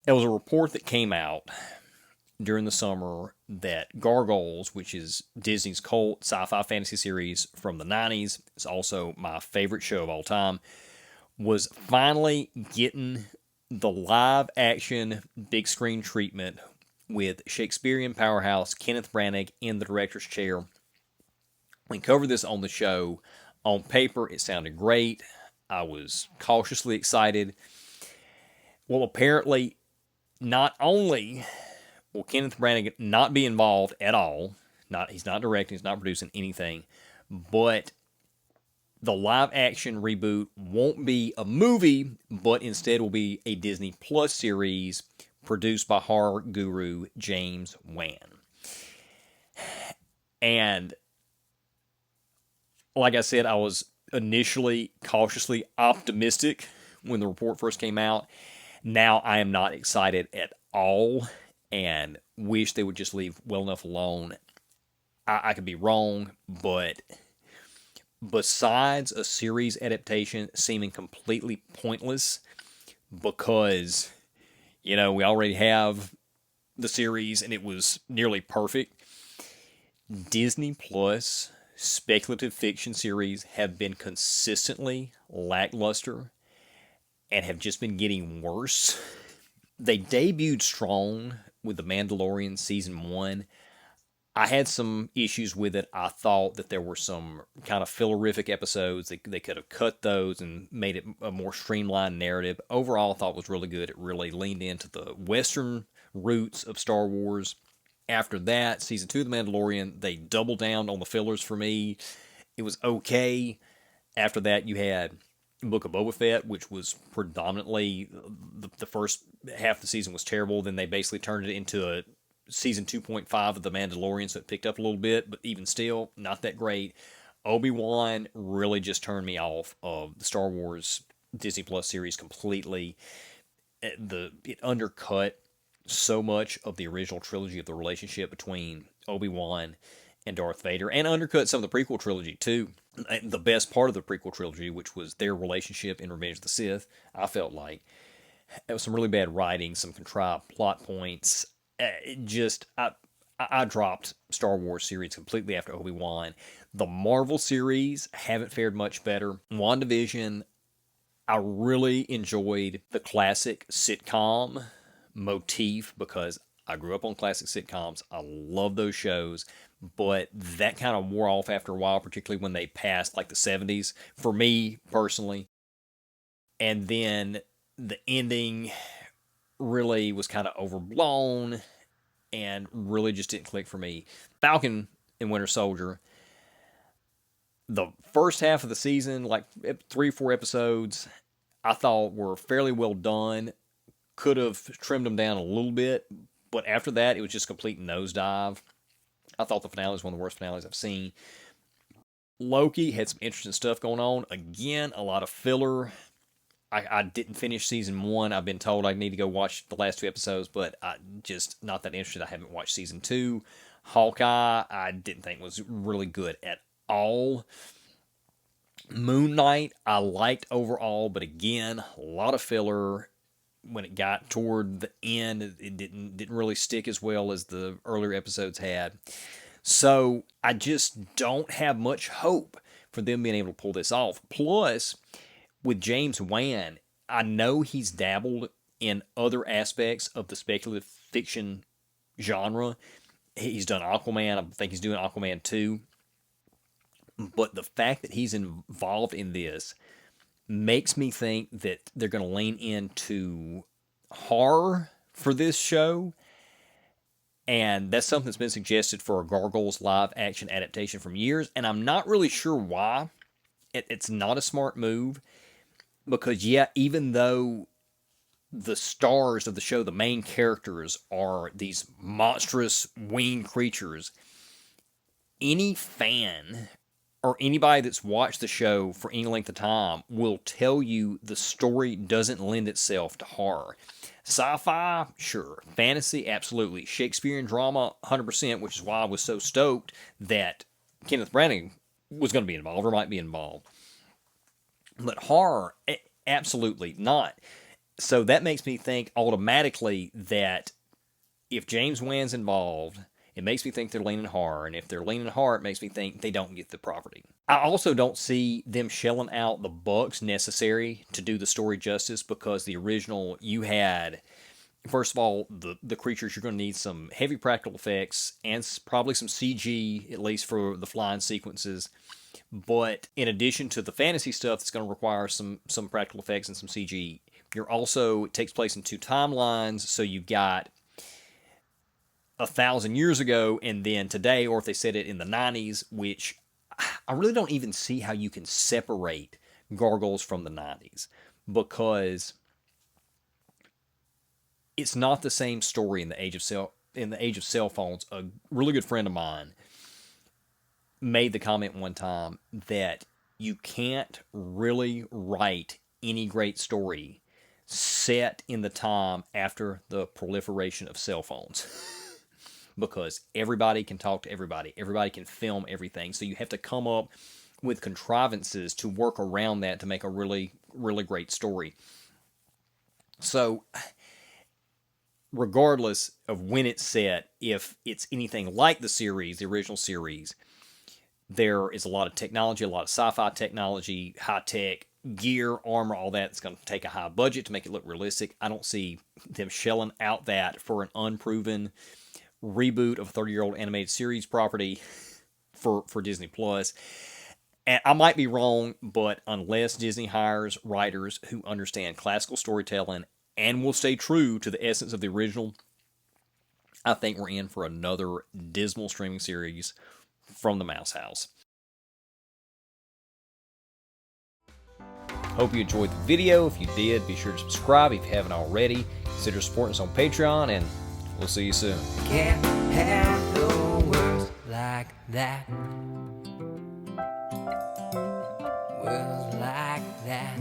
There was a report that came out during the summer that Gargoyles, which is Disney's cult sci-fi fantasy series from the 90s, is also my favorite show of all time, was finally getting the live action big screen treatment with Shakespearean powerhouse Kenneth Branagh in the director's chair. We covered this on the show. On paper, it sounded great. I was cautiously excited. Well, apparently, not only will Kenneth Branagh not be involved at all, he's not directing, he's not producing anything, but the live action reboot won't be a movie, but instead will be a Disney Plus series produced by horror guru James Wan. And like I said, I was initially cautiously optimistic when the report first came out. Now I am not excited at all and wish they would just leave well enough alone. I could be wrong, but besides a series adaptation seeming completely pointless because, we already have the series and it was nearly perfect, Disney Plus speculative fiction series have been consistently lackluster and have just been getting worse. They debuted strong with The Mandalorian Season 1. I had some issues with it. I thought that there were some kind of fillerific episodes. They could have cut those and made it a more streamlined narrative. Overall, I thought it was really good. It really leaned into the Western roots of Star Wars. After that, Season 2 of The Mandalorian, they doubled down on the fillers for me. It was okay. After that, you had Book of Boba Fett, which was predominantly the first half of the season was terrible. Then they basically turned it into a season 2.5 of The Mandalorian, so it picked up a little bit, but even still, not that great. Obi-Wan really just turned me off of the Star Wars Disney Plus series completely. It undercut so much of the original trilogy of the relationship between Obi-Wan and Darth Vader, and undercut some of the prequel trilogy too. The best part of the prequel trilogy, which was their relationship in Revenge of the Sith, I felt like it was some really bad writing, some contrived plot points. I dropped Star Wars series completely after Obi-Wan. The Marvel series haven't fared much better. WandaVision, I really enjoyed the classic sitcom motif because I grew up on classic sitcoms. I love those shows, but that kind of wore off after a while, particularly when they passed like the 70s, for me personally. And then the ending really was kind of overblown and really just didn't click for me. Falcon and Winter Soldier, the first half of the season, like 3 or 4 episodes, I thought were fairly well done. Could have trimmed them down a little bit, but after that, it was just complete nosedive. I thought the finale was one of the worst finales I've seen. Loki had some interesting stuff going on. Again, a lot of filler. I didn't finish season 1. I've been told I need to go watch the last 2 episodes, but I just not that interested. I haven't watched season 2. Hawkeye, I didn't think was really good at all. Moon Knight, I liked overall, but again, a lot of filler. When it got toward the end, it didn't really stick as well as the earlier episodes had. So I just don't have much hope for them being able to pull this off. Plus, with James Wan, I know he's dabbled in other aspects of the speculative fiction genre. He's done Aquaman. I think he's doing Aquaman 2. But the fact that he's involved in this makes me think that they're going to lean into horror for this show. And that's something that's been suggested for a Gargoyles live action adaptation from years. And I'm not really sure why. It's not a smart move. Because, yeah, even though the stars of the show, the main characters, are these monstrous winged creatures, any fan or anybody that's watched the show for any length of time will tell you the story doesn't lend itself to horror. Sci-fi, sure. Fantasy, absolutely. Shakespearean drama, 100%, which is why I was so stoked that Kenneth Branagh was going to be involved or might be involved. But horror, absolutely not. So that makes me think automatically that if James Wan's involved, it makes me think they're leaning hard. And if they're leaning hard, it makes me think they don't get the property. I also don't see them shelling out the bucks necessary to do the story justice, because the original, you had, first of all, the creatures, you're going to need some heavy practical effects and probably some CG, at least for the flying sequences. But in addition to the fantasy stuff that's going to require some practical effects and some CG, it takes place in 2 timelines. So you've got 1,000 years ago and then today, or if they said it in the 90s, which I really don't even see how you can separate Gargoyles from the 90s, because it's not the same story in the age of cell phones. A really good friend of mine made the comment one time that you can't really write any great story set in the time after the proliferation of cell phones. Because everybody can talk to everybody. Everybody can film everything. So you have to come up with contrivances to work around that to make a really, really great story. So regardless of when it's set, if it's anything like the original series, there is a lot of technology, a lot of sci-fi technology, high-tech gear, armor, all that. It's going to take a high budget to make it look realistic. I don't see them shelling out that for an unproven reboot of a 30-year-old animated series property for Disney Plus. And I might be wrong, but unless Disney hires writers who understand classical storytelling and will stay true to the essence of the original, I think we're in for another dismal streaming series from the Mouse House. Hope you enjoyed the video. If you did, be sure to subscribe if you haven't already. Consider supporting us on Patreon, and we'll see you soon. Can't handle words like that. Words like that.